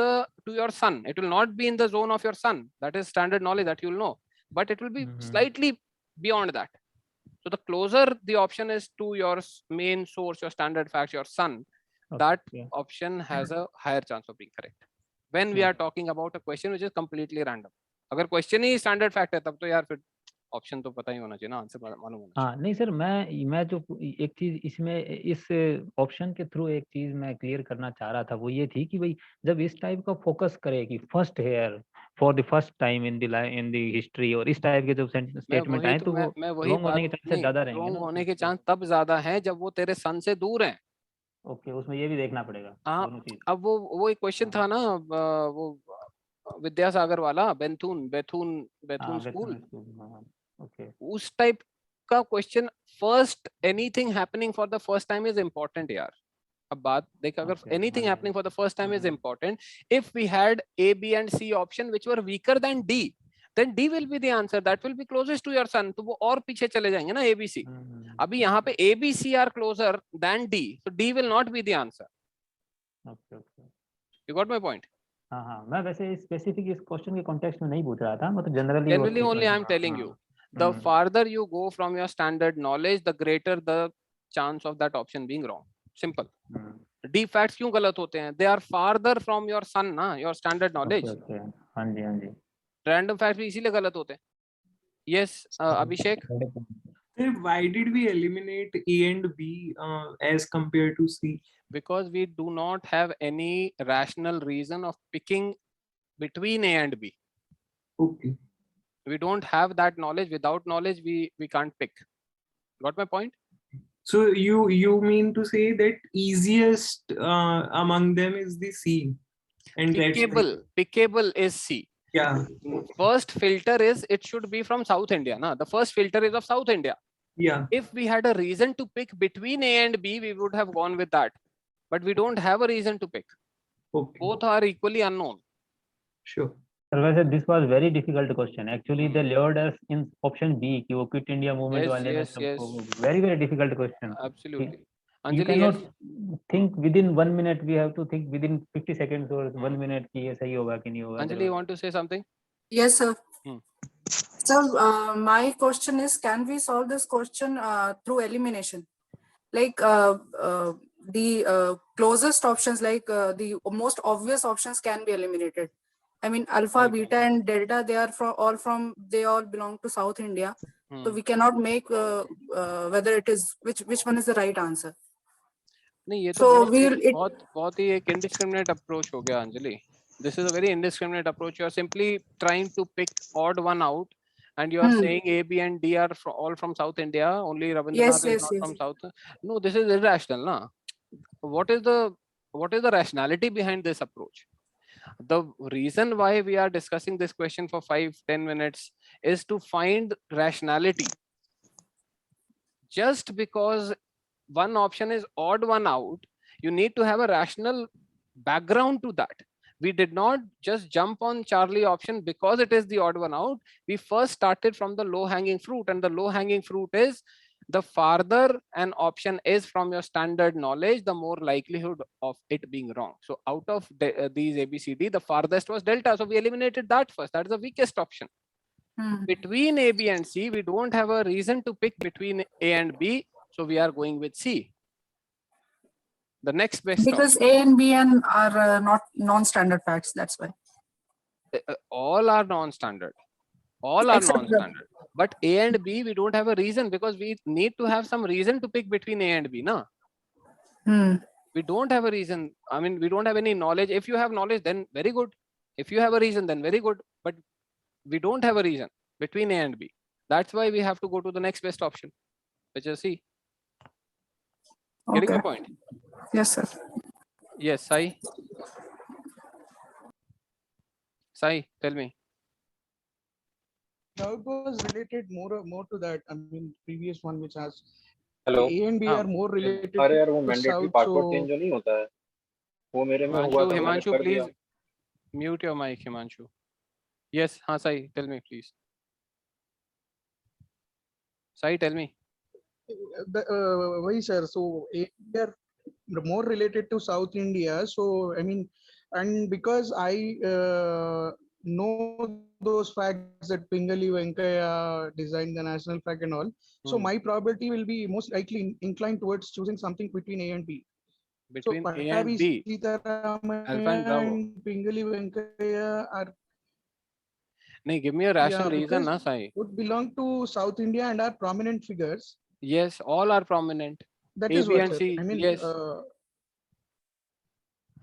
your sun. It will not be in the zone of your sun. That is standard knowledge that you will know. But it will be slightly beyond that. So the closer the option is to your main source, your standard facts, your sun, that option has a higher chance of being correct. When we are talking about a question which is completely random. अगर question ही standard fact है तब तो यार फिर option तो पता ही होना चाहिए ना, आंसर मालूम होना चाहिए. हाँ नहीं सर, मैं जो एक चीज इसमें इस ऑप्शन के थ्रू एक चीज मैं क्लियर करना चाह रहा था, वो ये थी कि भाई जब इस टाइप का फोकस करे कि first here for the first time in the history और इस टाइप के जब स्टेटमेंट आए तो मैं वही रॉन्ग होने के चांसेस ज्यादा रहेंगे. रॉन्ग होने के चांस तब ज्यादा है जब वो तेरे सन से दूर हैं. ओके, उसमें ये भी देखना पड़ेगा. हाँ, अब वो एक क्वेश्चन था ना, वो विद्यासागर वाला, बेथून स्कूल, उस टाइप का question. First anything happening for the first time is important यार. अब बात देख, अगर anything happening for the first time is important, if we had A, B and C option which were weaker than D, then D will be the answer, that will be closest to your sun. तो वो और पीछे चले जाएंगे ना A, B, C. अभी यहाँ पे A, B, C are closer than D, so D will not be the answer. Okay. You got my point? हाँ, मैं वैसे स्पेसिफिक इस क्वेश्चन के कॉन्टेक्स्ट में नहीं पूछ रहा था, मतलब generally only I am telling you, the farther you go from your standard knowledge, the greater the chance of that option being wrong. Simple. D facts क्यों गलत होते हैं? They are farther from your sun ना, your standard knowledge. हाँ जी. Random facts भी इसीलिए गलत होते हैं. Yes, Abhishek. Why did we eliminate A and B as compared to C? Because we do not have any rational reason of picking between A and B. Okay. We don't have that knowledge. Without knowledge, we can't pick. Got my point? So you mean to say that easiest among them is the C, and pickable is C. Yeah. First filter is it should be from South India. Na? The first filter is of South India. Yeah. If we had a reason to pick between A and B, we would have gone with that. But we don't have a reason to pick. Okay. Both are equally unknown. Sure. Sir, this was very difficult question. Actually, they lured us in option B कि वो Quit India movement वाले में सबको. Very difficult question. Absolutely. You cannot think within 1 minute. We have to think within 50 seconds or 1 minute कि ये सही होगा कि नहीं होगा. Anjali, you want to say something? Yes, sir. So my question is, can we solve this question through elimination? Like the closest options, like the most obvious options can be eliminated. I mean, alpha, beta and delta, they are they all belong to South India. So we cannot make whether it is which one is the right answer. नहीं, ये तो बहुत ही एक indiscriminate approach हो गया Anjali. This is a very indiscriminate approach. You are simply trying to pick odd one out, and you are saying A, B, and D are all from South India. Only Rabindranath is not from South. No, this is irrational, na? What is the rationality behind this approach? The reason why we are discussing this question for 5-10 minutes is to find rationality. Just because one option is odd one out, you need to have a rational background to that. We did not just jump on Charlie option because it is the odd one out. We first started from the low hanging fruit, and the low hanging fruit is the farther an option is from your standard knowledge, the more likelihood of it being wrong. So out of these ABCD, the farthest was delta. So we eliminated that first. That is the weakest option. Between A, B, and C, we don't have a reason to pick between A and B. So we are going with C. The next best because option. A and B are not non-standard facts. That's why. All are non-standard. All are non-standard. But A and B, we don't have a reason because we need to have some reason to pick between A and B. Na? We don't have a reason. I mean, we don't have any knowledge. If you have knowledge, then very good. If you have a reason, then very good. But we don't have a reason between A and B. That's why we have to go to the next best option, which is C. Getting the point? Yes, sir. Yes, Sai. Sai, tell me. Now it was related more to that. I mean, previous one which has Hello. A and B are more related. अरे यार वो to mandatory South, passport so change नहीं होता है, वो मेरे में हुआ था. Himanshu, please. Mute your mic, Himanshu. Yes, हाँ Sai, tell me please. Sai, tell me. Why, sir? So we are more related to South India. So I mean, and because I know those facts that Pingali Venkaya designed the national flag and all, so my probability will be most likely inclined towards choosing something between A and B. Between So A and B, Alpha and Bravo. and Pingali Venkaya are नहीं, give me a rational reason, because na Sai. would belong to South India and are prominent figures. Yes, all are prominent. That A, is B, what, and sir. C. I mean, Yes.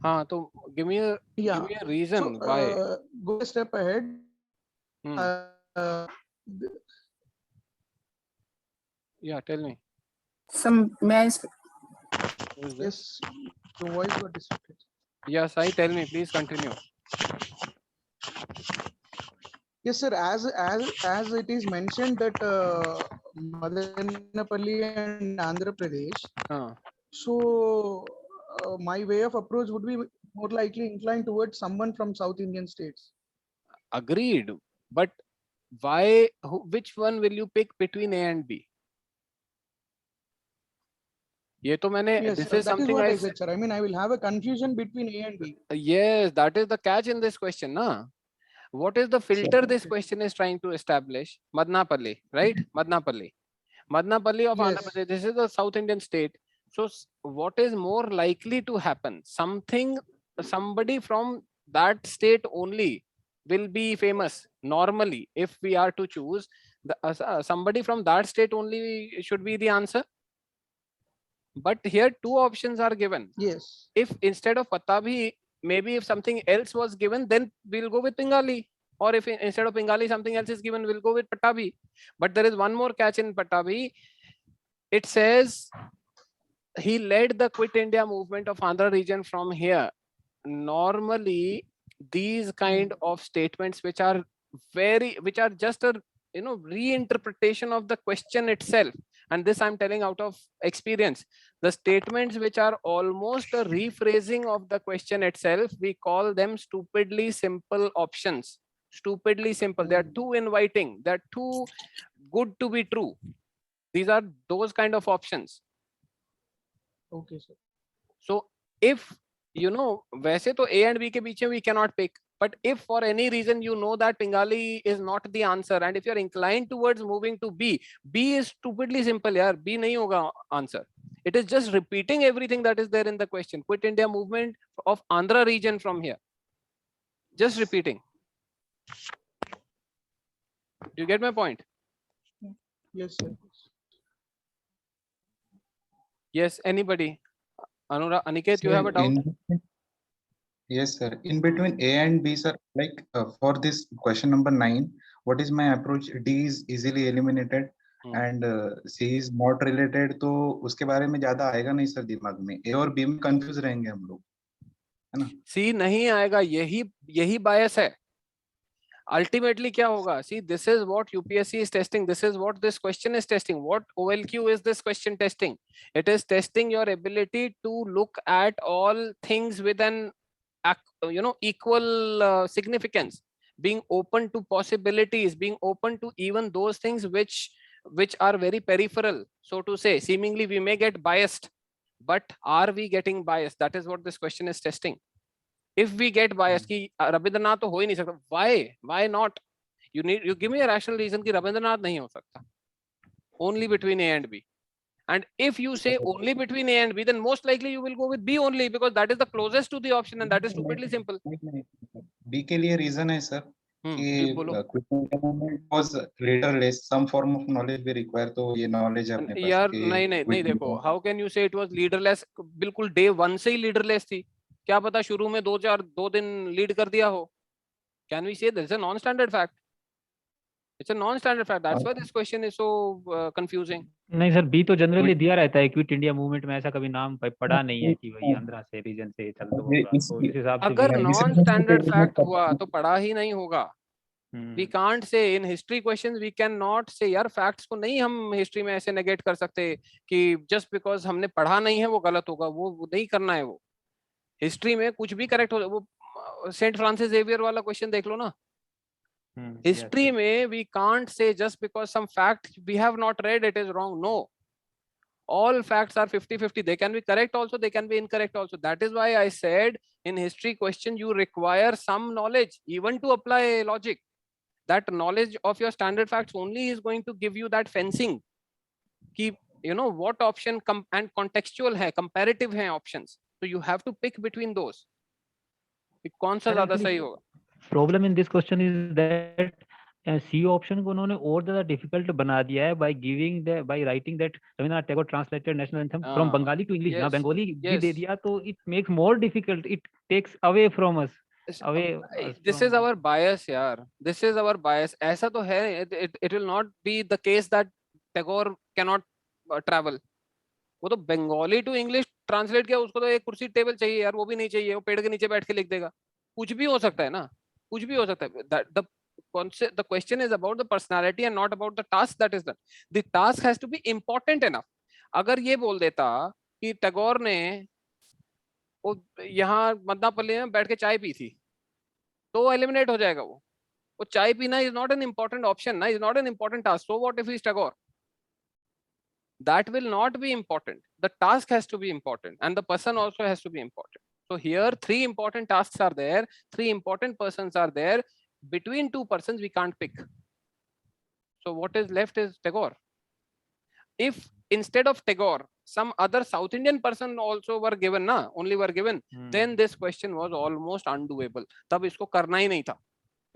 हाँ, तो give me a reason why. Go a step ahead. Yeah, tell me. Yes, your voice got disrupted. Yes, I tell me, please continue. Yes, sir. As it is mentioned that Madanapalli and Andhra Pradesh. So my way of approach would be more likely inclined towards someone from South Indian states. Agreed, but why? Which one will you pick between A and B? ये तो मैंने. Yes, This is that is something what I I said, sir. I mean, I will have a confusion between A and B. Yes, that is the catch in this question, na? What is the filter this question is trying to establish? Madanapalli, right? Madanapalli of Andhra Pradesh. This is a South Indian state. So what is more likely to happen? Somebody from that state only will be famous normally. If we are to choose, somebody from that state only should be the answer. But here two options are given. Yes. If instead of Pattabhi, maybe if something else was given, then we'll go with Bengali. Or if instead of Bengali something else is given, we'll go with Pattabhi. But there is one more catch in Pattabhi. It says he led the Quit India movement of Andhra region from here. Normally, these kind of statements which are just a reinterpretation of the question itself, and this I'm telling out of experience, the statements which are almost a rephrasing of the question itself, we call them stupidly simple options. Stupidly simple. They are too inviting, they're too good to be true. These are those kind of options. Okay, sir. So if वैसे तो A and B के बीच में we cannot pick, but if for any reason you know that Bengali is not the answer, and if you're inclined towards moving to B is stupidly simple, yaar. B नहीं होगा answer. It is just repeating everything that is there in the question. Quit India movement of Andhra region from here. Just repeating. Do you get my point? Yes, sir. Yes, anybody? Anurag, Aniket, you have a doubt? Yes, sir. In between A and B, sir, like for this question number 9, what is my approach? D is easily eliminated and C is not related. तो उसके बारे में ज़्यादा आएगा नहीं sir दिमाग में. A और B में confuse रहेंगे हम लोग, है ना? C नहीं आएगा, यही bias है. Ultimately क्या होगा? See, this is what UPSC is testing. This is what this question is testing. What OLQ is this question testing? It is testing your ability to look at all things with an equal significance, being open to possibilities, being open to even those things which are very peripheral, so to say. Seemingly we may get biased, but are we getting biased? That is what this question is testing. If we get biased कि रविंद्रनाथ तो हो ही नहीं सकता, why not? You give me a rational reason कि रविंद्रनाथ नहीं हो सकता. Only between A and B. And if you say only between A and B, then most likely you will go with B only, because that is the closest to the option and that is stupidly simple. B के लिए reason है sir कि Quit India movement was leaderless. Some form of knowledge भी require, तो ये knowledge अपने पास. यार नहीं देखो, how can you say it was leaderless? बिल्कुल day 1 से ही leaderless थी. क्या पता शुरू में 2 दिन लीड कर दिया हो. Can we say this is a non-standard fact? It's a non-standard fact. That's why this question is so confusing. नहीं सर, बी तो जनरली दिया रहता है. क्विट इंडिया मूवमेंट में ऐसा कभी नाम पढ़ा नहीं है कि वही आंध्रा से रीजन से चल रहा होगा. तो इस हिसाब से अगर non-standard fact हुआ तो पढ़ा ही नहीं होगा. We can't say in history questions, we cannot say यार facts को नहीं हम history में ऐसे negate कर सकते कि just because हमने पढ़ा नहीं है वो गलत होगा. वो नहीं करना है. वो हिस्ट्री में कुछ भी करेक्ट हो, वो सेंट फ्रांसिस जेवियर वाला क्वेश्चन देख लो ना. History में we can't say just because some fact we have not read it is wrong. No. All facts are 50-50. They can be correct also, they can be incorrect also. That is why I said in history question you require some knowledge even to apply logic. That knowledge of your standard facts only is going to give you that fencing. Keep, you know, what option and contextual hai, comparative hai options. So you have to pick between those. कौन सा ज्यादा सही होगा? Problem in this question is that C option को उन्होंने और ज़्यादा difficult बना दिया है by writing that Rabindranath Tagore translated national anthem from Bengali to English. Now Bengali भी दे दिया तो it makes more difficult. It takes away from us. This is our bias, yaar. This is our bias. ऐसा तो है. It will not be the case that Tagore cannot travel. वो तो Bengali to English translate किया, उसको तो एक कुर्सी टेबल चाहिए यार, वो भी नहीं चाहिए, वो पेड़ के नीचे बैठ के लिख देगा. कुछ भी हो सकता है ना, कुछ भी हो सकता है. The concept, the question is about the personality and not about the task that is done. The task has to be important enough. अगर ये बोल देता कि टैगोर ने वो यहाँ मदनापल्ली में बैठ के चाय पी थी तो एलिमिनेट हो जाएगा. वो चाय पीना is not an important option ना, is not an important task. So what if he is Tagore? That will not be important. The task has to be important and the person also has to be important. So here 3 important tasks are there, 3 important persons are there. Between 2 persons we can't pick. So what is left is Tagore. If instead of Tagore some other South Indian person also were given na, only were given, then this question was almost undoable. तब इसको करना ही नहीं था,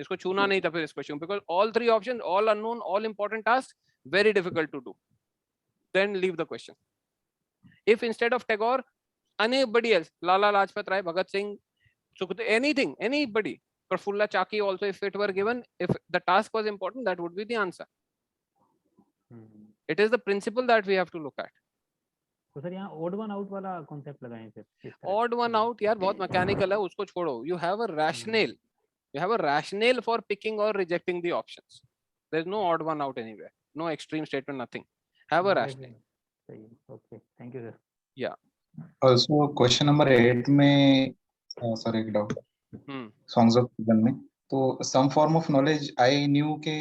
इसको छूना नहीं था फिर इस question, because all 3 options, all unknown, all important tasks, very difficult to do. Then leave the question. If instead of Tagore, anybody else, Lala Lajpat Rai, Bhagat Singh, Sukhdev, anything, anybody, Prafulla Chaki also, if it were given, if the task was important, that would be the answer. It is the principle that we have to look at. तो sir यहाँ odd one out वाला concept लगाएं फिर. Odd one out यार बहुत mechanical है, उसको छोड़ो. You have a rationale. You have a rationale for picking or rejecting the options. There is no odd one out anywhere. No extreme statement, nothing. Have a rationale. Okay, thank you sir. Yeah. Also question number 8 में sorry एक doubt. Songs of Freedom में तो some form of knowledge I knew के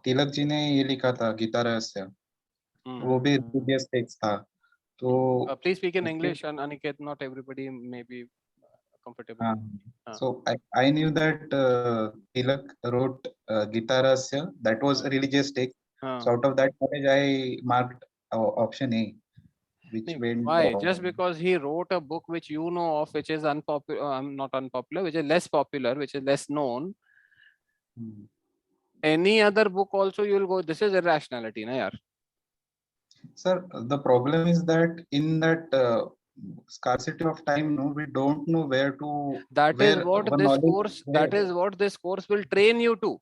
तिलक जी ने ये लिखा था गीता रहस्य, वो भी previous text था. तो please speak in English and Aniket, not everybody may be comfortable. So I knew that Tilak wrote Gita Rahasya, that was a religious text. So out of that knowledge I marked option A, which went. Why? Just because he wrote a book which you know of, which is unpopular, not unpopular, which is less popular, which is less known. Any other book also you will go, this is irrationality, na yaar. Sir, the problem is that in that scarcity of time, no, we don't know where to. That is what this course. That is what this course will train you to.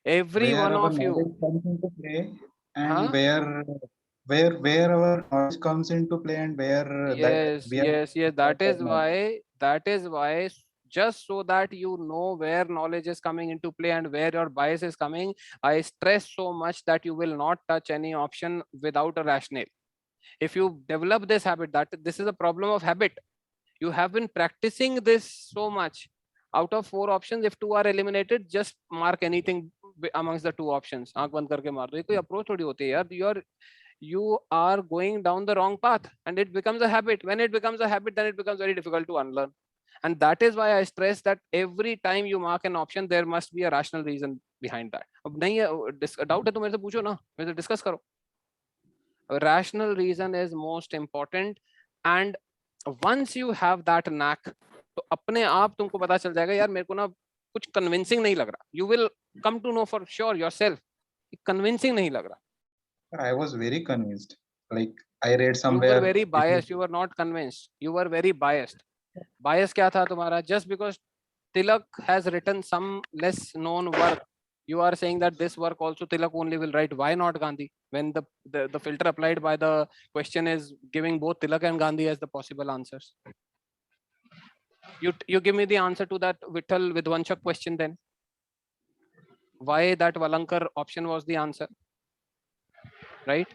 Every one of you. Comes into play, and where our knowledge comes into play, and where yes. That is why. Just so that you know where knowledge is coming into play and where your bias is coming, I stress so much that you will not touch any option without a rationale. If you develop this habit, that this is a problem of habit. You have been practicing this so much. Out of 4 options, if 2 are eliminated, just mark anything amongst the 2 options. आँख बंद करके मार दो. ये कोई approach थोड़ी होती है यार. You are going down the wrong path, and it becomes a habit. When it becomes a habit, then it becomes very difficult to unlearn. And that is why I stress that every time you mark an option, there must be a rational reason behind that. अब नहीं है doubt है तो मेरे से पूछो ना, मेरे से discuss करो. A rational reason is most important, and once you have that knack, तो अपने आप तुमको पता चल जाएगा यार मेरे को ना कुछ convincing नहीं लग रहा. You will come to know for sure yourself. Convincing नहीं लग रहा. I was very convinced. Like I read somewhere. You were very biased. You were not convinced. You were very biased. Bias क्या था तुम्हारा? Just because Tilak has written some less known work, you are saying that this work also Tilak only will write. Why not Gandhi? When the filter applied by the question is giving both Tilak and Gandhi as the possible answers. You give me the answer to that Vittal Vidwanchak question then. Why that Valankar option was the answer? Right?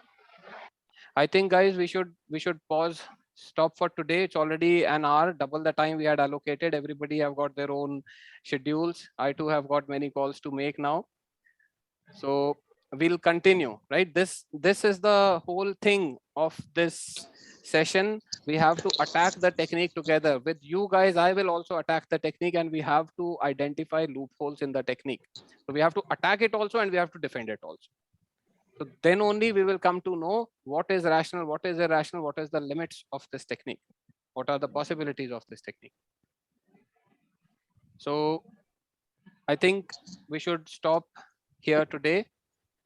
I think guys we should pause stop for today. It's already an hour, double the time we had allocated. Everybody have got their own schedules. I too have got many calls to make now. So we'll continue, right? This is the whole thing of this session. We have to attack the technique together with you guys. I will also attack the technique, and we have to identify loopholes in the technique. So we have to attack it also, and we have to defend it also. So then only we will come to know what is rational, what is irrational, what is the limits of this technique, what are the possibilities of this technique. So I think we should stop here today,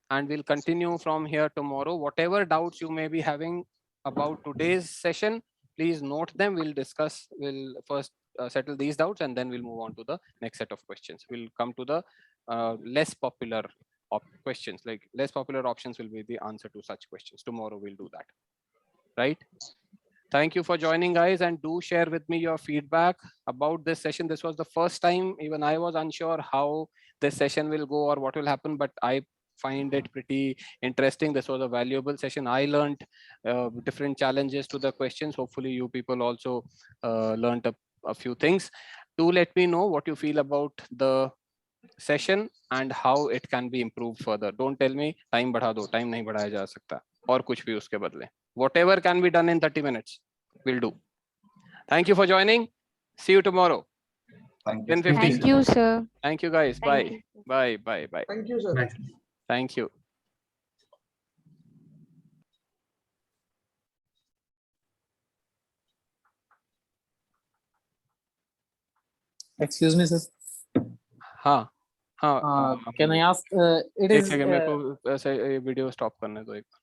and we'll continue from here tomorrow. Whatever doubts you may be having about today's session, please note them. We'll discuss, we'll first settle these doubts, and then we'll move on to the next set of questions. We'll come to the less popular questions, like less popular options will be the answer to such questions. Tomorrow we'll do that, right? Thank you for joining, guys, and do share with me your feedback about this session. This was the first time even I was unsure how this session will go or what will happen, but I find it pretty interesting. This was a valuable session. I learned different challenges to the questions. Hopefully you people also learned a few things. Do let me know what you feel about the session and how it can be improved further. Don't tell me time बढ़ा दो, time नहीं बढ़ाया जा सकता और कुछ भी उसके बदले. Whatever can be done in 30 minutes, we'll do. Thank you for joining. See you tomorrow. Thank you. 10:50. Thank you, sir. Thank you, guys. Thank Bye. you. Bye. Bye. Bye. Thank you, sir. Nice. Thank you. Excuse me, sir. हाँ हाँ Can I ask? It एक is. Second मेरे को ऐसे video stop करने दो एक बार.